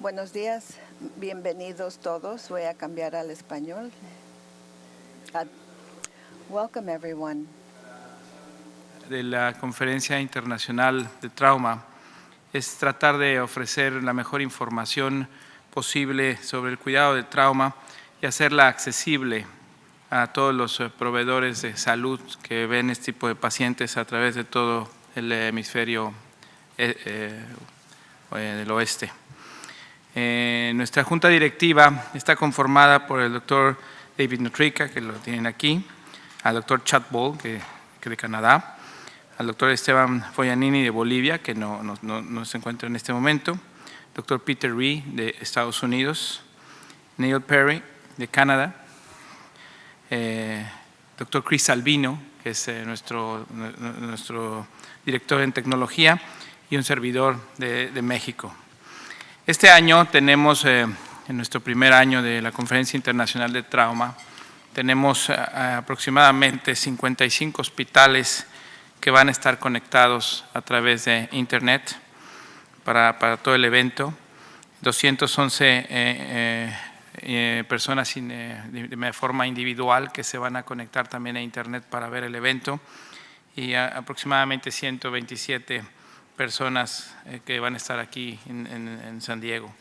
Buenos días, bienvenidos todos. Voy a cambiar al español. Welcome everyone. De la Conferencia Internacional de Trauma es tratar de ofrecer la mejor información posible sobre el cuidado del trauma y hacerla accesible a todos los proveedores de salud que ven este tipo de pacientes a través de todo el hemisferio del oeste. Nuestra junta directiva está conformada por el doctor David Notrica, que lo tienen aquí, al doctor Chad Ball, que de Canadá, al doctor Esteban Foyanini de Bolivia, que no se encuentra en este momento, doctor Peter Ree de Estados Unidos, Neil Perry de Canadá, doctor Chris Albino, que es nuestro director en tecnología, y un servidor de México. Este año tenemos, en nuestro primer año de la Conferencia Internacional de Trauma, tenemos aproximadamente 55 hospitales que van a estar conectados a través de Internet para todo el evento, 211 personas de forma individual que se van a conectar también a Internet para ver el evento y aproximadamente 127 personas que van a estar aquí en San Diego.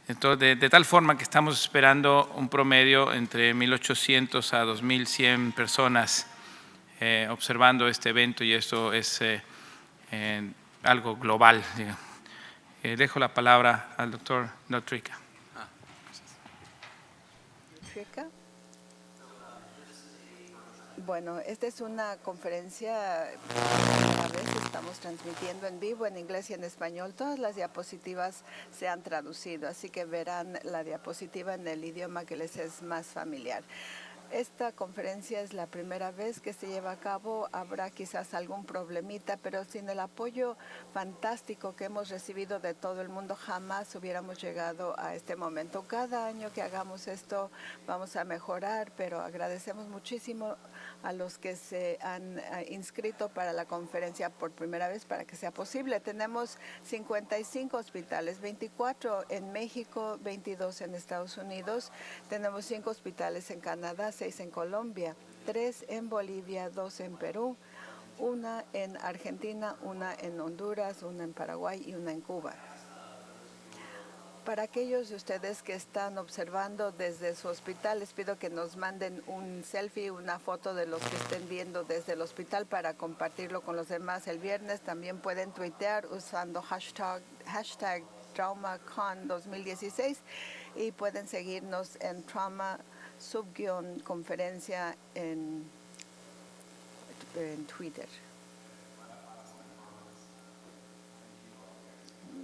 Entonces, de tal forma que estamos esperando un promedio entre 1,800 a 2,100 personas observando este evento, y esto es algo global. Dejo la palabra al doctor Notrica. Bueno, esta es una conferencia, a veces estamos transmitiendo en vivo en inglés y en español. Todas las diapositivas se han traducido, así que verán la diapositiva en el idioma que les es más familiar. Esta conferencia es la primera vez que se lleva a cabo. Habrá quizás algún problemita, pero sin el apoyo fantástico que hemos recibido de todo el mundo, jamás hubiéramos llegado a este momento. Cada año que hagamos esto vamos a mejorar, pero agradecemos muchísimo a los que se han inscrito para la conferencia por primera vez para que sea posible. Tenemos 55 hospitales, 24 en México, 22 en Estados Unidos. Tenemos 5 hospitales en Canadá, 6 en Colombia, 3 en Bolivia, 2 en Perú, 1 en Argentina, 1 en Honduras, 1 en Paraguay y 1 en Cuba. Para aquellos de ustedes que están observando desde su hospital, les pido que nos manden un selfie, una foto de los que estén viendo desde el hospital para compartirlo con los demás el viernes. También pueden tuitear usando hashtag TraumaCon 2016 y pueden seguirnos en Trauma_conferencia en Twitter.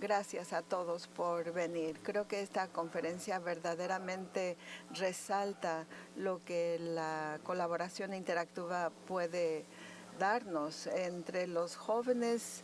Gracias a todos por venir. Creo que esta conferencia verdaderamente resalta lo que la colaboración interactiva puede darnos entre los jóvenes.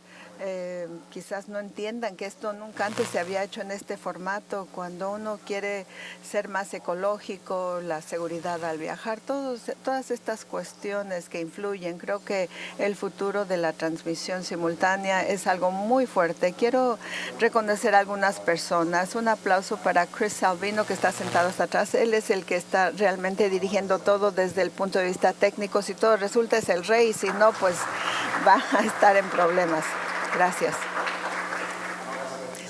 Quizás no entiendan que esto nunca antes se había hecho en este formato. Cuando uno quiere ser más ecológico, la seguridad al viajar, todas estas cuestiones que influyen. Creo que el futuro de la transmisión simultánea es algo muy fuerte. Quiero reconocer a algunas personas. Un aplauso para Chris Salvino, que está sentado hasta atrás. Él es el que está realmente dirigiendo todo desde el punto de vista técnico. Si todo resulta, es el rey. Si no, pues va a estar en problemas. Gracias.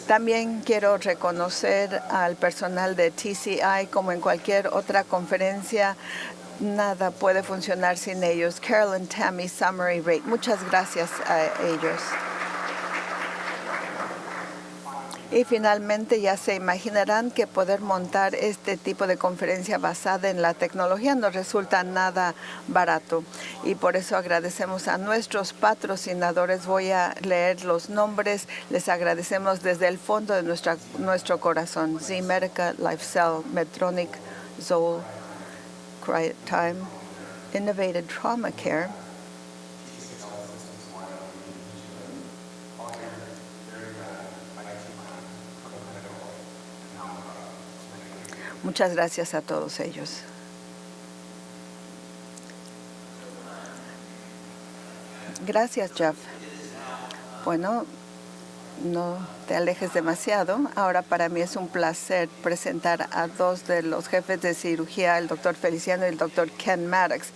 También quiero reconocer al personal de TCI. Como en cualquier otra conferencia, nada puede funcionar sin ellos. Carolyn, Tammy, Summer y Ray. Muchas gracias a ellos. Y finalmente ya se imaginarán que poder montar este tipo de conferencia basada en la tecnología no resulta nada barato. Y por eso agradecemos a nuestros patrocinadores. Voy a leer los nombres. Les agradecemos desde el fondo de nuestro corazón. Z-Medica, LifeCell, Medtronic, Zoll, CryoTime, Innovative Trauma Care, muchas gracias a todos ellos. Gracias, Jeff. Bueno, no te alejes demasiado. Ahora para mí es un placer presentar a dos de los jefes de cirugía, el doctor Feliciano y el doctor Ken Maddox.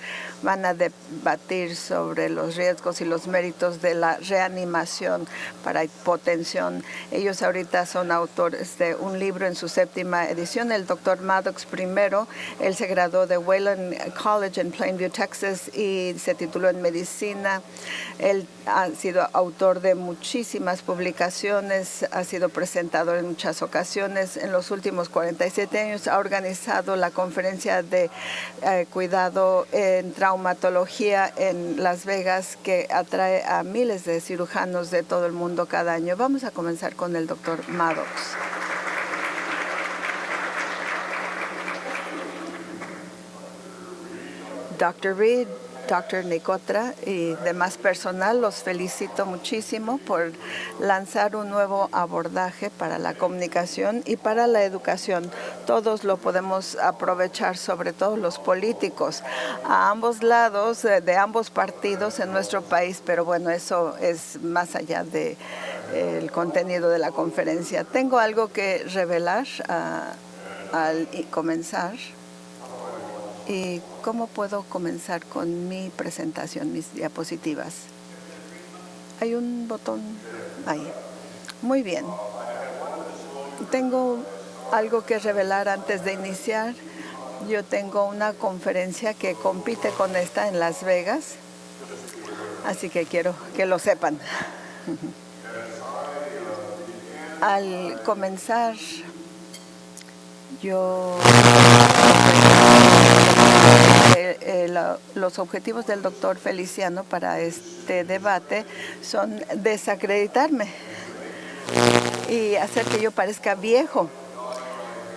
Van a debatir sobre los riesgos y los méritos de la reanimación para hipotensión. Ellos ahorita son autores de un libro en su 7ª edición. El doctor Maddox primero, él se graduó de Wayland College en Plainview, Texas, y se tituló en medicina. Él ha sido autor de muchísimas publicaciones, ha sido presentador en muchas ocasiones. En los últimos 47 años ha organizado la conferencia de cuidado en traumatología en Las Vegas, que atrae a miles de cirujanos de todo el mundo cada año. Vamos a comenzar con el doctor Maddox. Dr. Reed, Dr. Nicotra y demás personal, los felicito muchísimo por lanzar un nuevo abordaje para la comunicación y para la educación. Todos lo podemos aprovechar, sobre todo los políticos, a ambos lados, de ambos partidos en nuestro país, pero bueno, eso es más allá de el contenido de la conferencia. Tengo algo que revelar al comenzar. ¿Y cómo puedo comenzar con mi presentación, mis diapositivas? Hay un botón ahí. Muy bien. Tengo algo que revelar antes de iniciar. Yo tengo una conferencia que compite con esta en Las Vegas, así que quiero que lo sepan. Al comenzar, los objetivos del doctor Feliciano para este debate son desacreditarme y hacer que yo parezca viejo,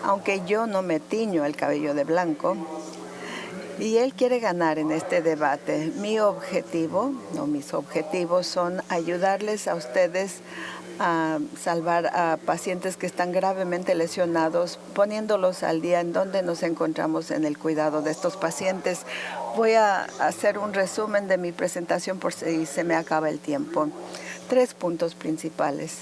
aunque yo no me tiño el cabello de blanco. Y él quiere ganar en este debate. Mis objetivos son ayudarles a ustedes a salvar a pacientes que están gravemente lesionados, poniéndolos al día en donde nos encontramos en el cuidado de estos pacientes. Voy a hacer un resumen de mi presentación por si se me acaba el tiempo. 3 puntos principales.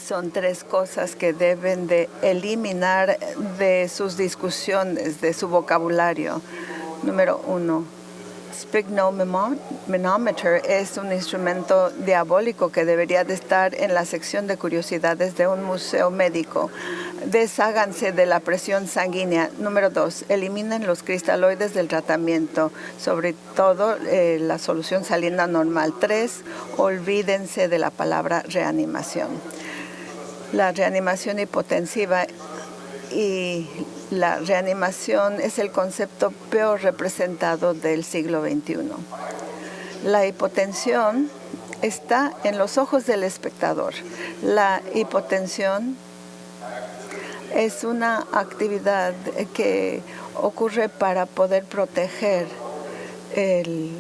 Son 3 cosas que deben de eliminar de sus discusiones, de su vocabulario. Número 1. Sphygmomanometer es un instrumento diabólico que debería de estar en la sección de curiosidades de un museo médico. Desháganse de la presión sanguínea. Número 2. Eliminen los cristaloides del tratamiento, sobre todo la solución salina normal. 3. Olvídense de la palabra reanimación. La reanimación hipotensiva y la reanimación es el concepto peor representado del siglo XXI. La hipotensión está en los ojos del espectador. La hipotensión es una actividad que ocurre para poder proteger el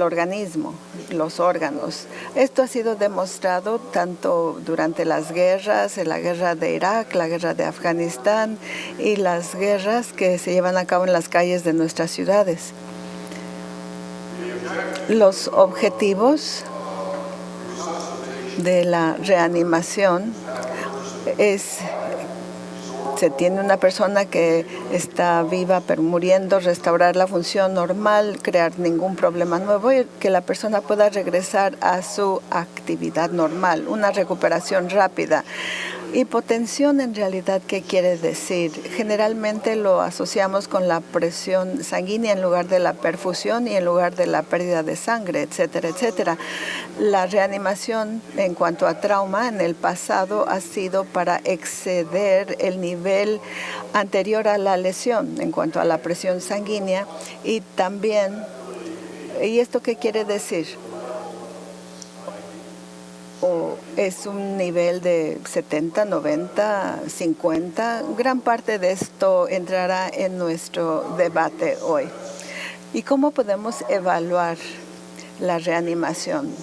organismo, los órganos. Esto ha sido demostrado tanto durante las guerras, en la guerra de Irak, la guerra de Afganistán y las guerras que se llevan a cabo en las calles de nuestras ciudades. Los objetivos de la reanimación se tiene una persona que está viva pero muriendo, restaurar la función normal, crear ningún problema nuevo y que la persona pueda regresar a su actividad normal, una recuperación rápida. Hipotensión, en realidad, ¿qué quiere decir? Generalmente lo asociamos con la presión sanguínea en lugar de la perfusión y en lugar de la pérdida de sangre, etcétera, etcétera. La reanimación en cuanto a trauma en el pasado ha sido para exceder el nivel anterior a la lesión en cuanto a la presión sanguínea y también, ¿y esto qué quiere decir? Es un nivel de 70, 90, 50. Gran parte de esto entrará en nuestro debate hoy. ¿Y cómo podemos evaluar la reanimación?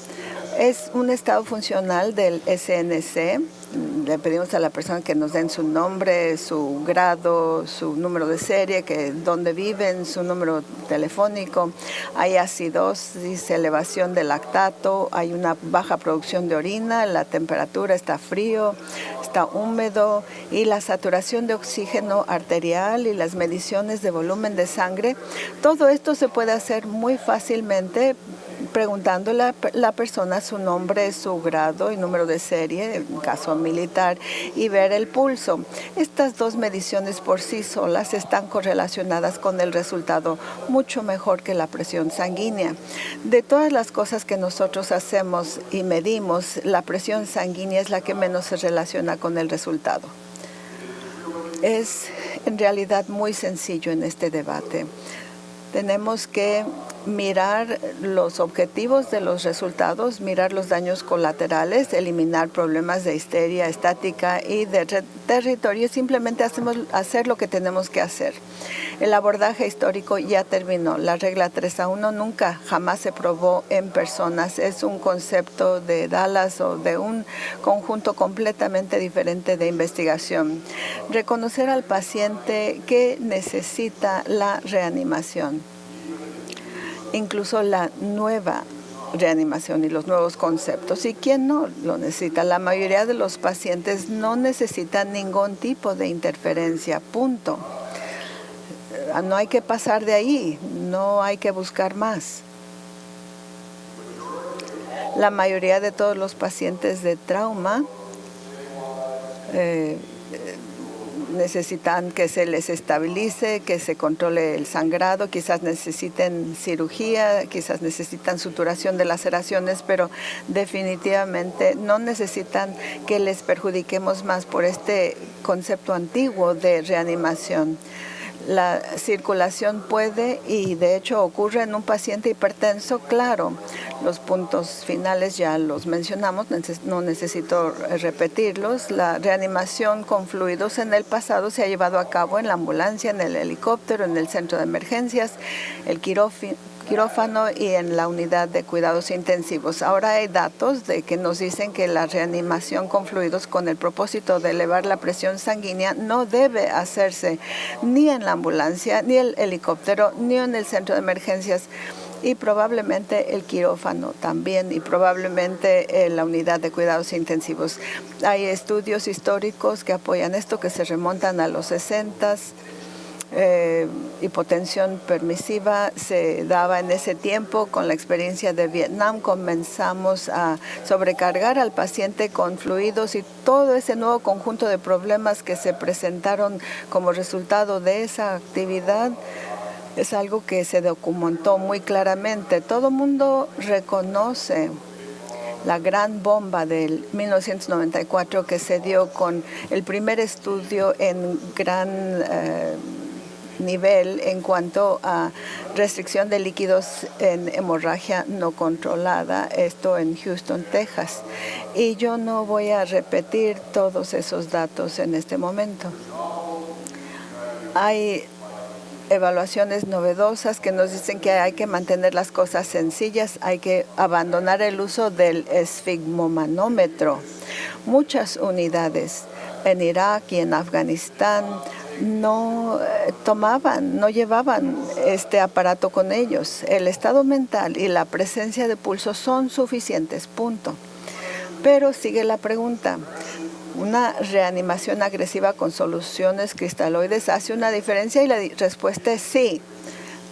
Es un estado funcional del SNC. Le pedimos a la persona que nos den su nombre, su grado, su número de serie, dónde viven, su número telefónico. Hay acidosis, elevación de lactato, hay una baja producción de orina, la temperatura está frío, está húmedo y la saturación de oxígeno arterial y las mediciones de volumen de sangre. Todo esto se puede hacer muy fácilmente preguntándole a la persona su nombre, su grado y número de serie, en caso militar, y ver el pulso. Estas dos mediciones por sí solas están correlacionadas con el resultado mucho mejor que la presión sanguínea. De todas las cosas que nosotros hacemos y medimos, la presión sanguínea es la que menos se relaciona con el resultado. Es en realidad muy sencillo en este debate. Tenemos que mirar los objetivos de los resultados, mirar los daños colaterales, eliminar problemas de histeria estática y de territorio. Simplemente hacer lo que tenemos que hacer. El abordaje histórico ya terminó. La regla 3-1 nunca, jamás se probó en personas. Es un concepto de Dallas o de un conjunto completamente diferente de investigación. Reconocer al paciente que necesita la reanimación. Incluso la nueva reanimación y los nuevos conceptos. ¿Y quién no lo necesita? La mayoría de los pacientes no necesitan ningún tipo de interferencia, punto. No hay que pasar de ahí, no hay que buscar más. La mayoría de todos los pacientes de trauma necesitan que se les estabilice, que se controle el sangrado, quizás necesiten cirugía, quizás necesitan suturación de laceraciones, pero definitivamente no necesitan que les perjudiquemos más por este concepto antiguo de reanimación. La circulación puede y de hecho ocurre en un paciente hipertenso, claro. Los puntos finales ya los mencionamos, no necesito repetirlos. La reanimación con fluidos en el pasado se ha llevado a cabo en la ambulancia, en el helicóptero, en el centro de emergencias, el quirófano y en la unidad de cuidados intensivos. Ahora hay datos de que nos dicen que la reanimación con fluidos con el propósito de elevar la presión sanguínea no debe hacerse ni en la ambulancia, ni el helicóptero, ni en el centro de emergencias, y probablemente el quirófano también, y probablemente la unidad de cuidados intensivos. Hay estudios históricos que apoyan esto, que se remontan a los 60s. Hipotensión permisiva se daba en ese tiempo. Con la experiencia de Vietnam comenzamos a sobrecargar al paciente con fluidos y todo ese nuevo conjunto de problemas que se presentaron como resultado de esa actividad es algo que se documentó muy claramente. Todo el mundo reconoce la gran bomba del 1994 que se dio con el primer estudio en gran nivel en cuanto a restricción de líquidos en hemorragia no controlada, esto en Houston, Texas. Y yo no voy a repetir todos esos datos en este momento. Hay evaluaciones novedosas que nos dicen que hay que mantener las cosas sencillas, hay que abandonar el uso del esfigmomanómetro. Muchas unidades en Irak y en Afganistán no llevaban este aparato con ellos. El estado mental y la presencia de pulso son suficientes, punto. Pero sigue la pregunta. ¿Una reanimación agresiva con soluciones cristaloides hace una diferencia? Y la respuesta es sí.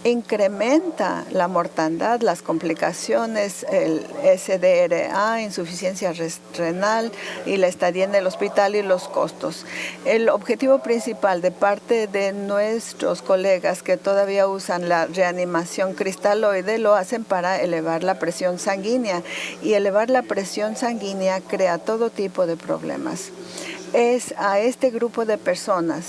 Incrementa la mortandad, las complicaciones, el SDRA, insuficiencia renal y la estadía en el hospital y los costos. El objetivo principal de parte de nuestros colegas que todavía usan la reanimación cristaloide lo hacen para elevar la presión sanguínea, y elevar la presión sanguínea crea todo tipo de problemas. Es a este grupo de personas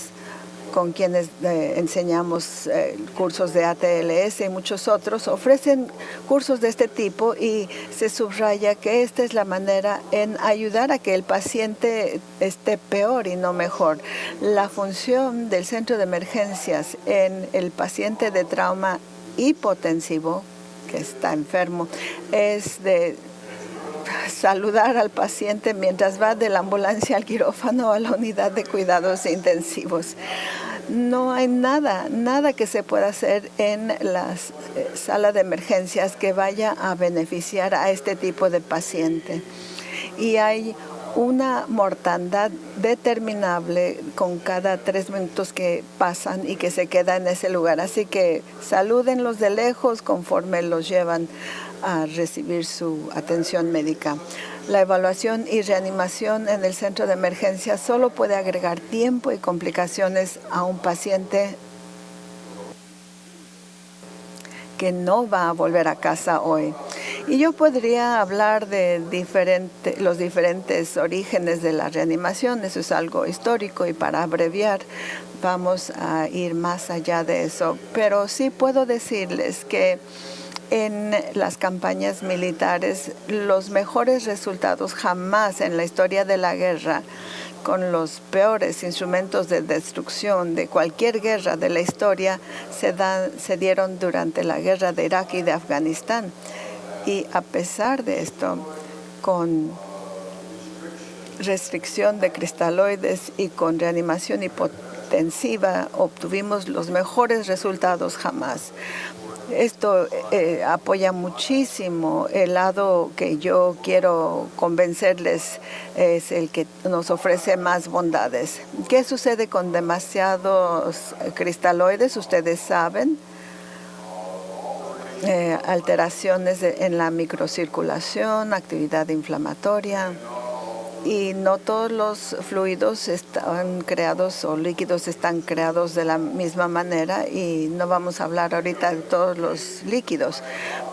con quienes enseñamos cursos de ATLS y muchos otros, ofrecen cursos de este tipo, y se subraya que esta es la manera en ayudar a que el paciente esté peor y no mejor. La función del centro de emergencias en el paciente de trauma hipotensivo, que está enfermo, es de saludar al paciente mientras va de la ambulancia al quirófano a la unidad de cuidados intensivos. No hay nada que se pueda hacer en la sala de emergencias que vaya a beneficiar a este tipo de paciente. Y hay una mortandad determinable con cada 3 minutos que pasan y que se queda en ese lugar. Así que salúdenlos de lejos conforme los llevan a recibir su atención médica. La evaluación y reanimación en el centro de emergencia solo puede agregar tiempo y complicaciones a un paciente que no va a volver a casa hoy. Y yo podría hablar de los diferentes orígenes de la reanimación. Eso es algo histórico y para abreviar vamos a ir más allá de eso. Pero sí puedo decirles que en las campañas militares, los mejores resultados jamás en la historia de la guerra, con los peores instrumentos de destrucción de cualquier guerra de la historia, se dieron durante la guerra de Irak y de Afganistán. Y a pesar de esto, con restricción de cristaloides y con reanimación hipotensiva, obtuvimos los mejores resultados jamás. Esto apoya muchísimo el lado que yo quiero convencerles, es el que nos ofrece más bondades. ¿Qué sucede con demasiados cristaloides? Ustedes saben, alteraciones en la microcirculación, actividad inflamatoria. Y no todos los fluidos están creados o líquidos están creados de la misma manera, y no vamos a hablar ahorita de todos los líquidos,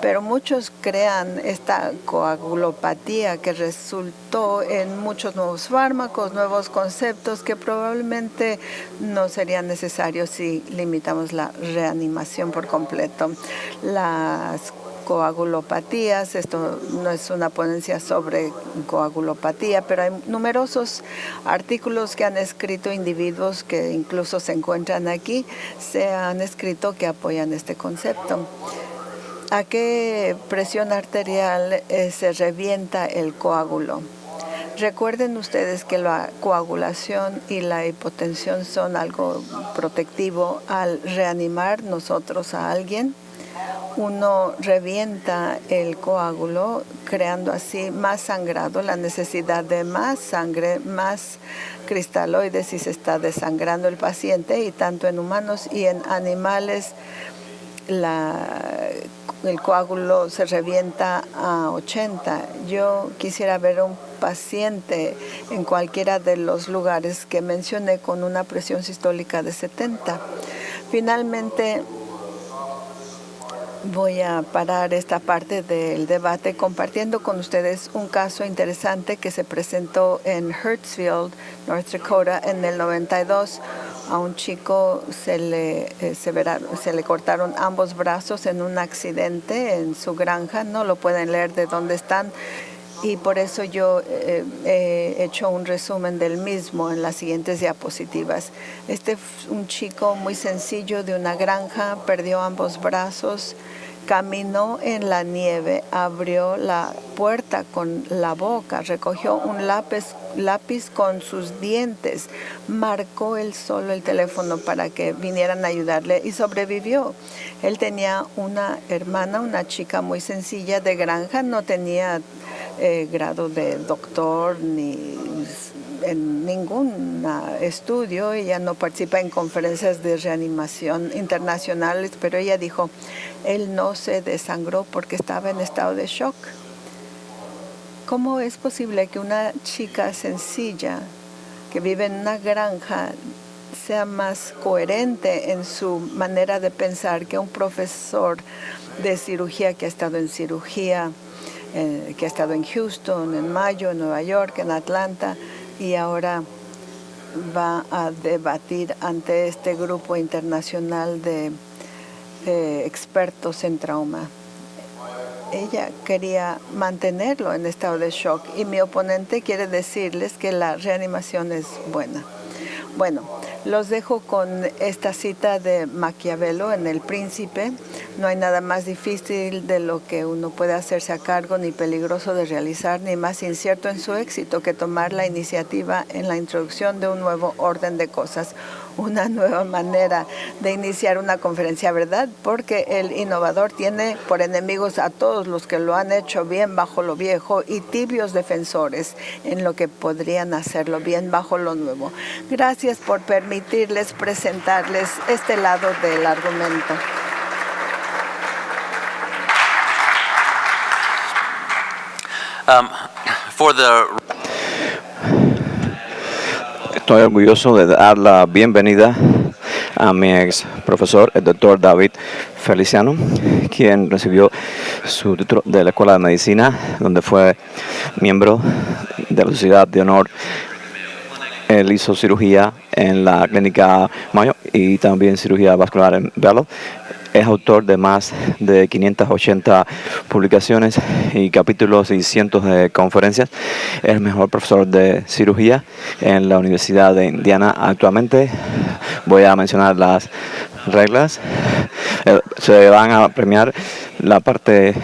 pero muchos crean esta coagulopatía que resultó en muchos nuevos fármacos, nuevos conceptos que probablemente no serían necesarios si limitamos la reanimación por completo. Las coagulopatías, esto no es una ponencia sobre coagulopatía, pero hay numerosos artículos que han escrito individuos que incluso se encuentran aquí, se han escrito que apoyan este concepto. ¿A qué presión arterial se revienta el coágulo? Recuerden ustedes que la coagulación y la hipotensión son algo protectivo. Al reanimar nosotros a alguien, uno revienta el coágulo, creando así más sangrado, la necesidad de más sangre, más cristaloides si se está desangrando el paciente, y tanto en humanos y en animales el coágulo se revienta a 80. Yo quisiera ver un paciente en cualquiera de los lugares que mencioné con una presión sistólica de 70. Finalmente, voy a parar esta parte del debate compartiendo con ustedes un caso interesante que se presentó en Hurtsville, North Dakota, en el 92. A un chico se le cortaron ambos brazos en un accidente en su granja. No lo pueden leer de dónde están, y por eso yo he hecho un resumen del mismo en las siguientes diapositivas. Este es un chico muy sencillo de una granja, perdió ambos brazos, caminó en la nieve, abrió la puerta con la boca, recogió un lápiz con sus dientes, marcó él solo el teléfono para que vinieran a ayudarle y sobrevivió. Él tenía una hermana, una chica muy sencilla de granja, no tenía grado de doctor ni en ningún estudio. Ella no participa en conferencias de reanimación internacionales, pero ella dijo, él no se desangró porque estaba en estado de shock. ¿Cómo es posible que una chica sencilla que vive en una granja sea más coherente en su manera de pensar que un profesor de cirugía que ha estado en cirugía, que ha estado en Houston, en Mayo, en Nueva York, en Atlanta, y ahora va a debatir ante este grupo internacional de expertos en trauma? Ella quería mantenerlo en estado de shock, y mi oponente quiere decirles que la reanimación es buena. Bueno, los dejo con esta cita de Maquiavelo en El Príncipe. No hay nada más difícil de lo que uno puede hacerse a cargo, ni peligroso de realizar, ni más incierto en su éxito que tomar la iniciativa en la introducción de un nuevo orden de cosas, una nueva manera de iniciar una conferencia, ¿verdad? Porque el innovador tiene por enemigos a todos los que lo han hecho bien bajo lo viejo y tibios defensores en lo que podrían hacerlo bien bajo lo nuevo. Gracias por permitirles presentarles este lado del argumento. Estoy orgulloso de dar la bienvenida a mi ex profesor, el doctor David Feliciano, quien recibió su título de la Escuela de Medicina, donde fue miembro de la Sociedad de Honor. Él hizo cirugía en la Clínica Mayo y también cirugía vascular en Baylor. Es autor de más de 580 publicaciones y capítulos y cientos de conferencias. Es el mejor profesor de cirugía en la Universidad de Indiana actualmente. Voy a mencionar las reglas. Se van a premiar la parte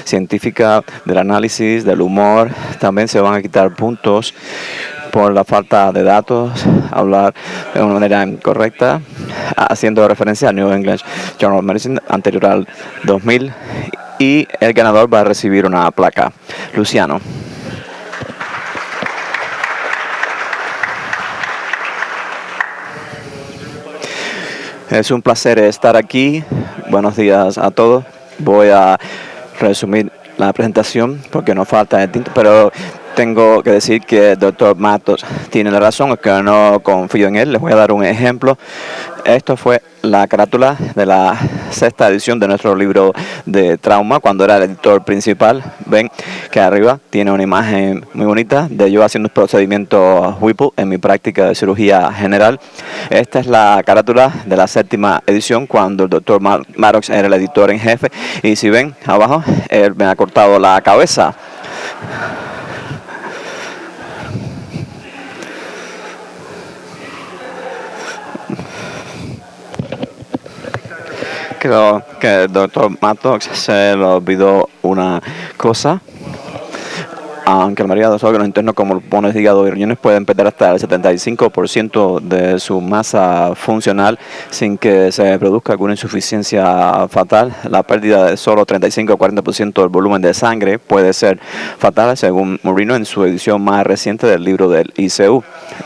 científica del análisis, del humor. También se van a quitar puntos por la falta de datos, hablar de una manera incorrecta, haciendo referencia al New England Journal of Medicine anterior al 2000, y el ganador va a recibir una placa. Luciano. Es un placer estar aquí. Buenos días a todos. Voy a resumir la presentación porque no falta el tiempo, pero tengo que decir que el doctor Matos tiene la razón, es que no confío en él. Les voy a dar un ejemplo. Esto fue la carátula de la 6ª edición de nuestro libro de trauma, cuando era el editor principal. Ven que arriba tiene una imagen muy bonita de yo haciendo un procedimiento Whipple en mi práctica de cirugía general. Esta es la carátula de la 7ª edición, cuando el doctor Maddox era el editor en jefe. Y si ven abajo, él me ha cortado la cabeza. Creo que el doctor Maddox se le olvidó una cosa. Aunque la mayoría de los órganos internos, como los pulmones, hígado y riñones, pueden perder hasta el 75% de su masa funcional sin que se produzca alguna insuficiencia fatal. La pérdida de solo 35 o 40% del volumen de sangre puede ser fatal, según Moreno en su edición más reciente del libro del ICU.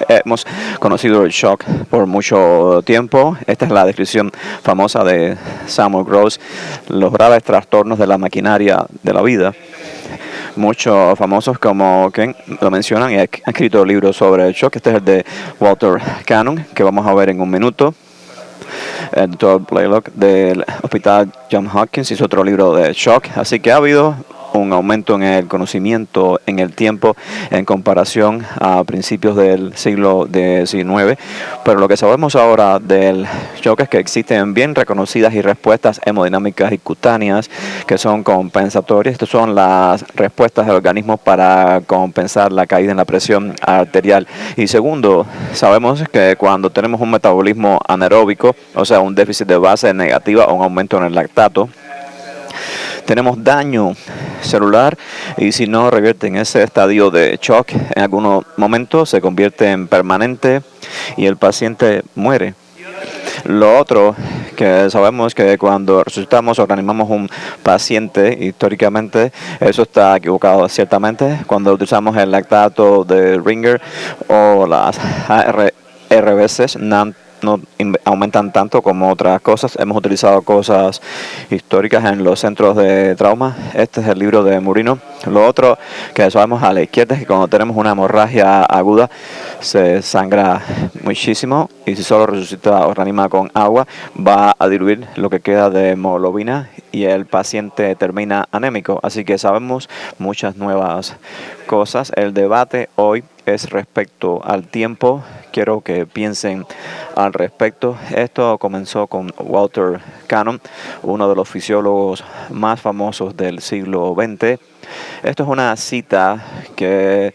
Hemos conocido el shock por mucho tiempo. Esta es la descripción famosa de Samuel Gross, los graves trastornos de la maquinaria de la vida. Muchos famosos como Ken lo mencionan y han escrito libros sobre el shock. Este es el de Walter Cannon, que vamos a ver en un minuto. El doctor Blaylock del Hospital Johns Hopkins hizo otro libro de shock. Así que ha habido un aumento en el conocimiento en el tiempo en comparación a principios del siglo XIX, pero lo que sabemos ahora del shock es que existen bien reconocidas y respuestas hemodinámicas y cutáneas que son compensatorias. Estas son las respuestas del organismo para compensar la caída en la presión arterial. Y segundo, sabemos que cuando tenemos un metabolismo anaeróbico, o sea, un déficit de base negativa o un aumento en el lactato, tenemos daño celular, y si no revierte en ese estadio de shock, en algunos momentos se convierte en permanente y el paciente muere. Lo otro que sabemos es que cuando resucitamos o reanimamos un paciente, históricamente eso está equivocado ciertamente. Cuando utilizamos el lactato de Ringer o las ARBs, no aumentan tanto como otras cosas. Hemos utilizado cosas históricas en los centros de trauma. Este es el libro de Moreno. Lo otro que sabemos a la izquierda es que cuando tenemos una hemorragia aguda se sangra muchísimo, y si solo resucita o reanima con agua va a diluir lo que queda de hemoglobina y el paciente termina anémico. Así que sabemos muchas nuevas cosas. El debate hoy es respecto al tiempo. Quiero que piensen al respecto. Esto comenzó con Walter Cannon, uno de los fisiólogos más famosos del siglo XX. Esto es una cita que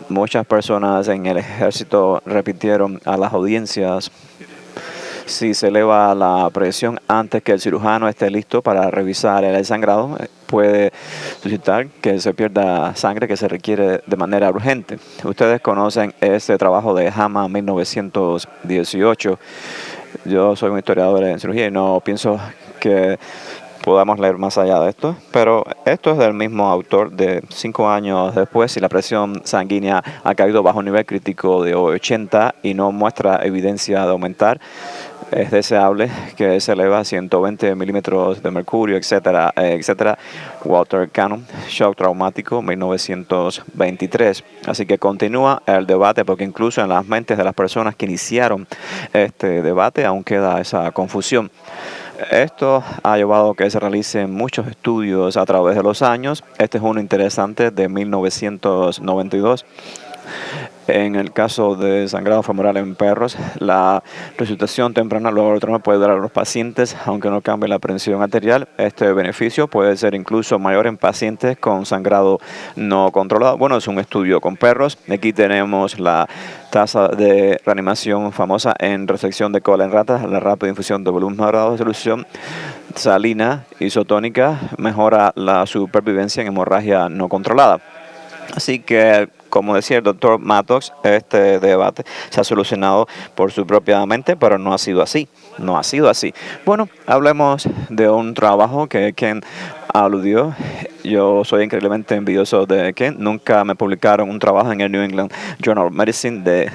muchas personas en el ejército repitieron a las audiencias. Si se eleva la presión antes que el cirujano esté listo para revisar el sangrado, puede suscitar que se pierda sangre que se requiere de manera urgente. Ustedes conocen este trabajo de Hama 1918. Yo soy un historiador en cirugía y no pienso que podamos leer más allá de esto, pero esto es del mismo autor de 5 años después. Si la presión sanguínea ha caído bajo un nivel crítico de 80 y no muestra evidencia de aumentar, es deseable que se eleva a 120 milímetros de mercurio, etcétera, etcétera. Walter Cannon, shock traumático, 1923. Así que continúa el debate, porque incluso en las mentes de las personas que iniciaron este debate aún queda esa confusión. Esto ha llevado a que se realicen muchos estudios a través de los años. Este es uno interesante de 1992. En el caso de sangrado femoral en perros, la resucitación temprana luego puede dar a los pacientes, aunque no cambie la presión arterial. Este beneficio puede ser incluso mayor en pacientes con sangrado no controlado. Bueno, es un estudio con perros. Aquí tenemos la tasa de reanimación famosa en resección de cola en ratas. La rápida infusión de volumen moderado de solución salina isotónica mejora la supervivencia en hemorragia no controlada. Así que, como decía el doctor Mattox, este debate se ha solucionado por su propia mente, pero no ha sido así. No ha sido así. Bueno, hablemos de un trabajo que Ken aludió. Yo soy increíblemente envidioso de Ken. Nunca me publicaron un trabajo en el New England Journal of Medicine de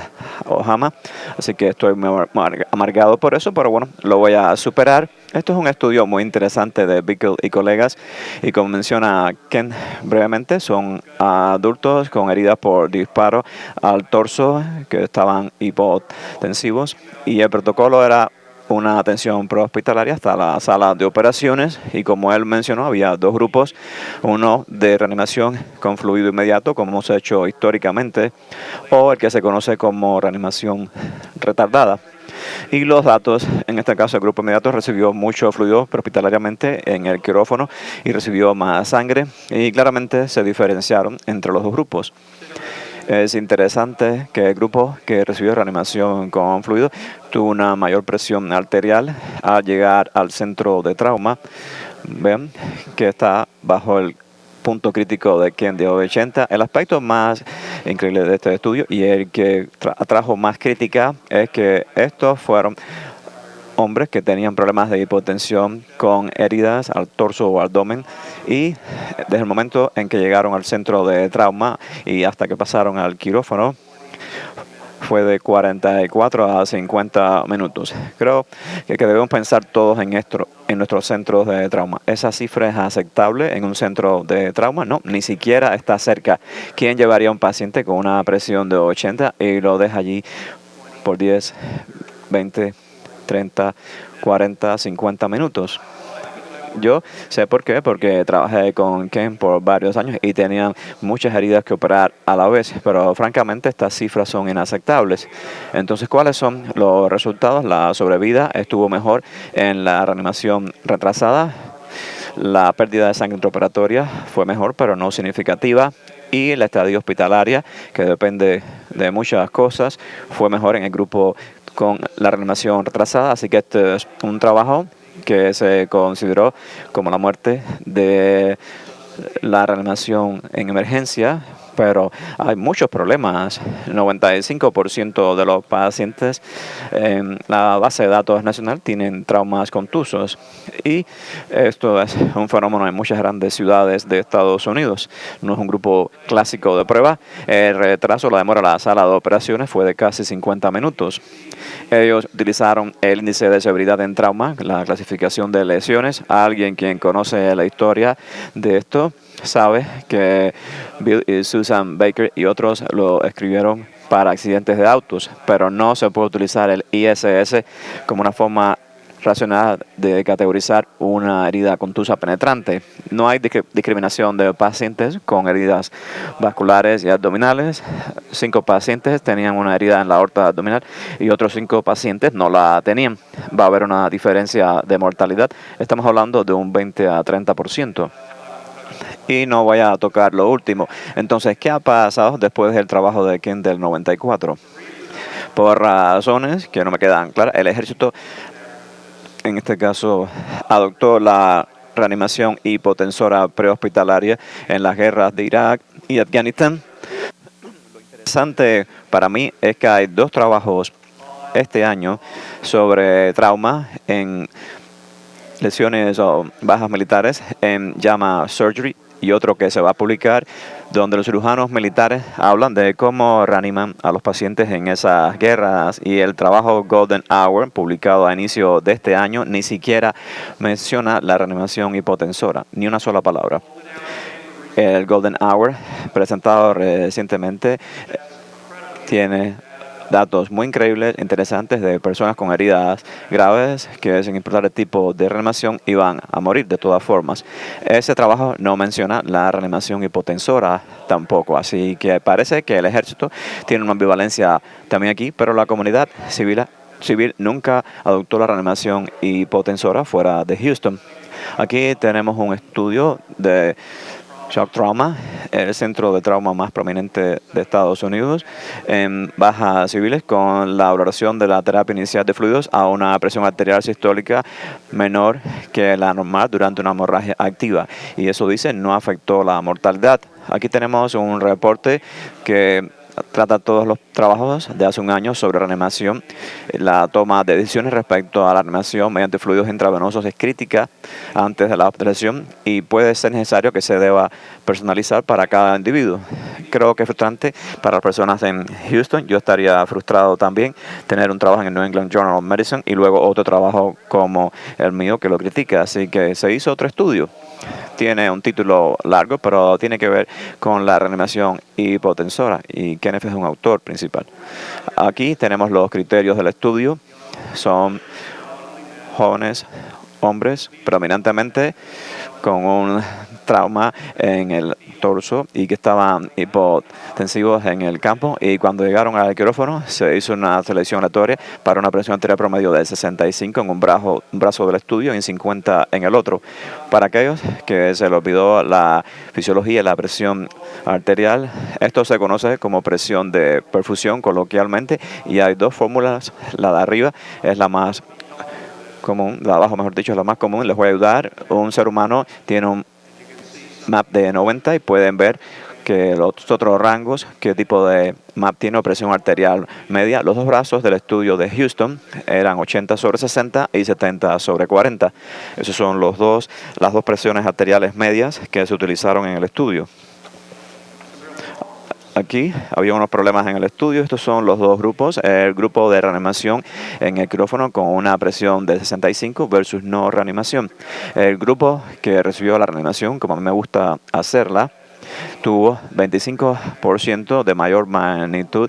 Ohama, así que estoy muy amargado por eso, pero bueno, lo voy a superar. Esto es un estudio muy interesante de Bickel y colegas, y como menciona Ken brevemente, son adultos con heridas por disparo al torso que estaban hipotensivos, y el protocolo era una atención prehospitalaria hasta la sala de operaciones, y como él mencionó, había 2 grupos, uno de reanimación con fluido inmediato, como hemos hecho históricamente, o el que se conoce como reanimación retardada. Y los datos, en este caso el grupo inmediato recibió mucho fluido prehospitalariamente en el quirófano y recibió más sangre, y claramente se diferenciaron entre los 2 grupos. Es interesante que el grupo que recibió reanimación con fluido tuvo una mayor presión arterial al llegar al centro de trauma. Ven que está bajo el punto crítico de Ken de 80. El aspecto más increíble de este estudio, y el que atrajo más crítica, es que estos fueron hombres que tenían problemas de hipotensión con heridas al torso o abdomen, y desde el momento en que llegaron al centro de trauma y hasta que pasaron al quirófano fue de 44 a 50 minutos. Creo que debemos pensar todos en esto en nuestros centros de trauma. ¿Esa cifra es aceptable en un centro de trauma? No, ni siquiera está cerca. ¿Quién llevaría a un paciente con una presión de 80 y lo deja allí por 10, 20, 30, 40, 50 minutos? Yo sé por qué, porque trabajé con Ken por varios años y tenía muchas heridas que operar a la vez, pero francamente estas cifras son inaceptables. Entonces, ¿cuáles son los resultados? La sobrevida estuvo mejor en la reanimación retrasada, la pérdida de sangre intraoperatoria fue mejor, pero no significativa, y la estadía hospitalaria, que depende de muchas cosas, fue mejor en el grupo con la reanimación retrasada. Así que este es un trabajo que se consideró como la muerte de la reanimación en emergencia, pero hay muchos problemas. El 95% de los pacientes en la base de datos nacional tienen traumas contusos, y esto es un fenómeno en muchas grandes ciudades de Estados Unidos. No es un grupo clásico de prueba. El retraso, la demora en la sala de operaciones fue de casi 50 minutos. Ellos utilizaron el índice de severidad en trauma, la clasificación de lesiones. Alguien quien conoce la historia de esto sabe que Bill y Susan Baker y otros lo escribieron para accidentes de autos, pero no se puede utilizar el ISS como una forma racional de categorizar una herida contusa penetrante. No hay discriminación de pacientes con heridas vasculares y abdominales. 5 pacientes tenían una herida en la aorta abdominal y otros 5 pacientes no la tenían. Va a haber una diferencia de mortalidad. Estamos hablando de un 20 a 30%. Y no voy a tocar lo último. Entonces, ¿qué ha pasado después del trabajo de King del 94? Por razones que no me quedan claras, el ejército, en este caso, adoptó la reanimación hipotensora prehospitalaria en las guerras de Irak y Afganistán. Lo interesante para mí es que hay 2 trabajos este año sobre trauma en lesiones o bajas militares en JAMA Surgery y otro que se va a publicar donde los cirujanos militares hablan de cómo reaniman a los pacientes en esas guerras, y el trabajo Golden Hour publicado a inicio de este año ni siquiera menciona la reanimación hipotensora, ni una sola palabra. El Golden Hour presentado recientemente tiene datos muy increíbles, interesantes, de personas con heridas graves que sin importar el tipo de reanimación iban a morir de todas formas. Ese trabajo no menciona la reanimación hipotensora tampoco, así que parece que el ejército tiene una ambivalencia también aquí, pero la comunidad civil nunca adoptó la reanimación hipotensora fuera de Houston. Aquí tenemos un estudio de Shock Trauma, el centro de trauma más prominente de Estados Unidos, en bajas civiles con la valoración de la terapia inicial de fluidos a una presión arterial sistólica menor que la normal durante una hemorragia activa. Y eso dice, no afectó la mortalidad. Aquí tenemos un reporte que trata todos los trabajos de hace un año sobre reanimación. La toma de decisiones respecto a la reanimación mediante fluidos intravenosos es crítica antes de la operación y puede ser necesario que se deba personalizar para cada individuo. Creo que es frustrante para las personas en Houston. Yo estaría frustrado también tener un trabajo en el New England Journal of Medicine y luego otro trabajo como el mío que lo critica. Así que se hizo otro estudio. Tiene un título largo, pero tiene que ver con la reanimación hipotensora, y Kenneth es un autor principal. Aquí tenemos los criterios del estudio. Son jóvenes hombres, predominantemente con un trauma en el torso y que estaban hipotensivos en el campo, y cuando llegaron al quirófano se hizo una selección aleatoria para una presión arterial promedio de 65 en un brazo del estudio y 50 en el otro. Para aquellos que se les olvidó la fisiología y la presión arterial, esto se conoce como presión de perfusión coloquialmente, y hay 2 fórmulas. La de arriba es la más común, la de abajo mejor dicho es la más común. Les voy a ayudar. Un ser humano tiene un MAP de 90 y pueden ver que los otros rangos, qué tipo de MAP tiene o presión arterial media. Los 2 brazos del estudio de Houston eran 80/60 y 70/40. Esos son las dos presiones arteriales medias que se utilizaron en el estudio. Aquí había unos problemas en el estudio. Estos son los 2 grupos. El grupo de reanimación en el quirófano con una presión de 65 versus no reanimación. El grupo que recibió la reanimación, como a mí me gusta hacerla, tuvo 25% de mayor magnitud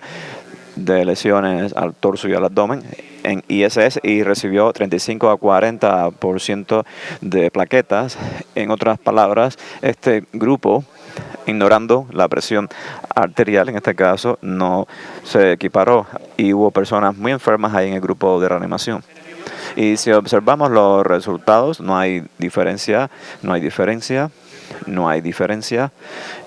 de lesiones al torso y al abdomen en ISS y recibió 35 a 40% de plaquetas. En otras palabras, este grupo, ignorando la presión arterial, en este caso, no se equiparó, y hubo personas muy enfermas ahí en el grupo de reanimación. Y si observamos los resultados, no hay diferencia,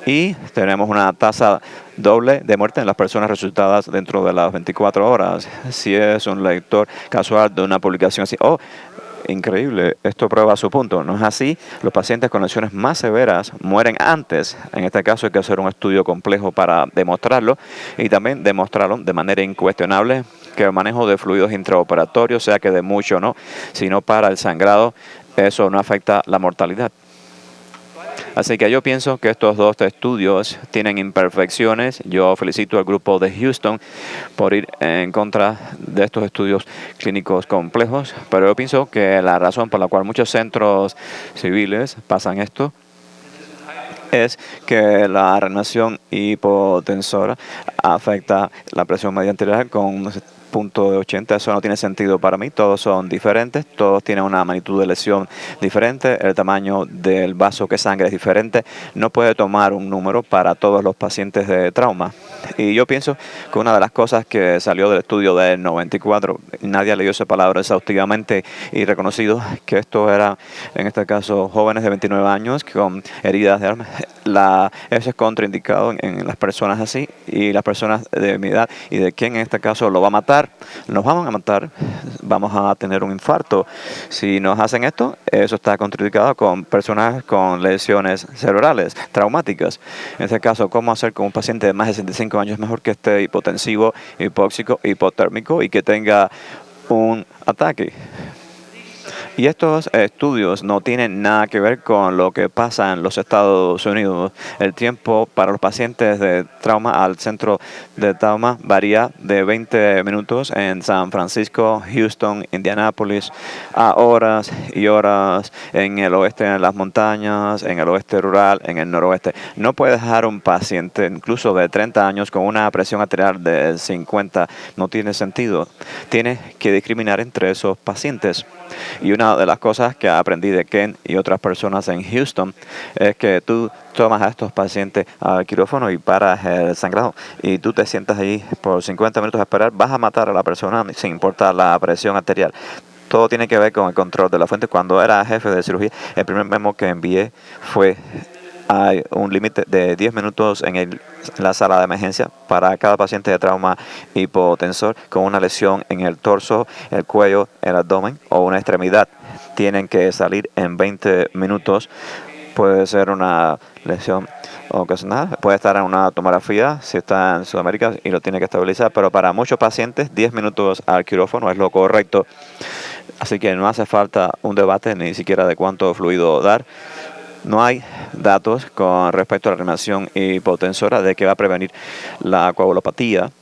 y tenemos una tasa doble de muerte en las personas resultadas dentro de las 24 horas. Si es un lector casual de una publicación así, increíble, esto prueba su punto. No es así. Los pacientes con lesiones más severas mueren antes. En este caso hay que hacer un estudio complejo para demostrarlo, y también demostrarlo de manera incuestionable que el manejo de fluidos intraoperatorios, sea que de mucho o no, sino para el sangrado, eso no afecta la mortalidad. Así que yo pienso que estos 2 estudios tienen imperfecciones. Yo felicito al grupo de Houston por ir en contra de estos estudios clínicos complejos, pero yo pienso que la razón por la cual muchos centros civiles pasan esto es que la reanimación hipotensora afecta la presión media arterial con .80, eso no tiene sentido para mí. Todos son diferentes, todos tienen una magnitud de lesión diferente, el tamaño del vaso que sangre es diferente. No puede tomar un número para todos los pacientes de trauma. Y yo pienso que una de las cosas que salió del estudio del 94, nadie leyó esa palabra exhaustivamente y reconocido que esto era, en este caso, jóvenes de 29 años con heridas de armas. Eso es contraindicado en las personas así, y las personas de mi edad y de quién en este caso lo va a matar, nos van a matar, vamos a tener un infarto. Si nos hacen esto, eso está contraindicado con personas con lesiones cerebrales traumáticas. En este caso, ¿cómo hacer con un paciente de más de 65 años mejor que esté hipotensivo, hipóxico, hipotérmico y que tenga un ataque? Y estos estudios no tienen nada que ver con lo que pasa en los Estados Unidos. El tiempo para los pacientes de trauma al centro de trauma varía de 20 minutos en San Francisco, Houston, Indianápolis, a horas y horas en el oeste, en las montañas, en el oeste rural, en el noroeste. No puedes dejar un paciente, incluso de 30 años, con una presión arterial de 50. No tiene sentido. Tienes que discriminar entre esos pacientes. Y una de las cosas que aprendí de Ken y otras personas en Houston es que tú tomas a estos pacientes al quirófano y paras el sangrado y tú te sientas ahí por 50 minutos a esperar, vas a matar a la persona sin importar la presión arterial. Todo tiene que ver con el control de la fuente. Cuando era jefe de cirugía, el primer memo que envié fue: hay un límite de 10 minutos en la sala de emergencia para cada paciente de trauma hipotensor con una lesión en el torso, el cuello, el abdomen o una extremidad. Tienen que salir en 20 minutos. Puede ser una lesión ocasional, puede estar en una tomografía si está en Sudamérica y lo tiene que estabilizar, pero para muchos pacientes 10 minutos al quirófano es lo correcto. Así que no hace falta un debate ni siquiera de cuánto fluido dar. No hay datos con respecto a la reanimación hipotensora de que va a prevenir la coagulopatía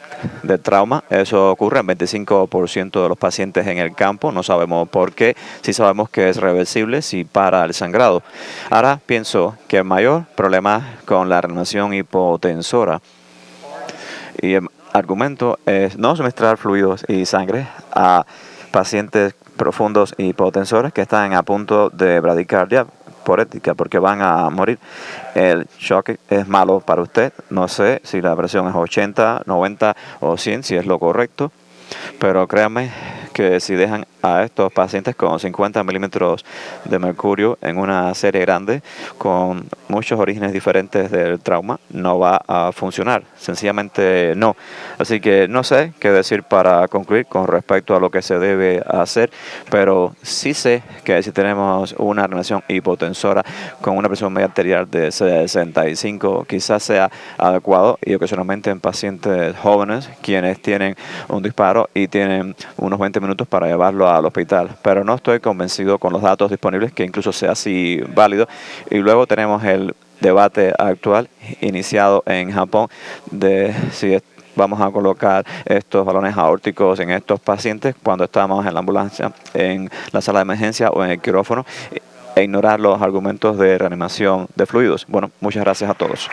de trauma. Eso ocurre en 25% de los pacientes en el campo. No sabemos por qué. Sí sabemos que es reversible si para el sangrado. Ahora pienso que el mayor problema con la reanimación hipotensora y el argumento es no suministrar fluidos y sangre a pacientes profundos hipotensores que están a punto de bradicardia por ética, porque van a morir. El shock es malo para usted. No sé si la presión es 80, 90 o 100, si es lo correcto, pero créanme que si dejan a estos pacientes con 50 milímetros de mercurio en una serie grande con muchos orígenes diferentes del trauma, no va a funcionar. Sencillamente no. Así que no sé qué decir para concluir con respecto a lo que se debe hacer, pero sí sé que si tenemos una reanimación hipotensora con una presión media arterial de 65, quizás sea adecuado, y ocasionalmente en pacientes jóvenes quienes tienen un disparo y tienen unos 20 minutos para llevarlo al hospital, pero no estoy convencido con los datos disponibles que incluso sea así válido. Y luego tenemos el debate actual iniciado en Japón de si vamos a colocar estos balones aórticos en estos pacientes cuando estamos en la ambulancia, en la sala de emergencia o en el quirófano, e ignorar los argumentos de reanimación de fluidos. Bueno, muchas gracias a todos.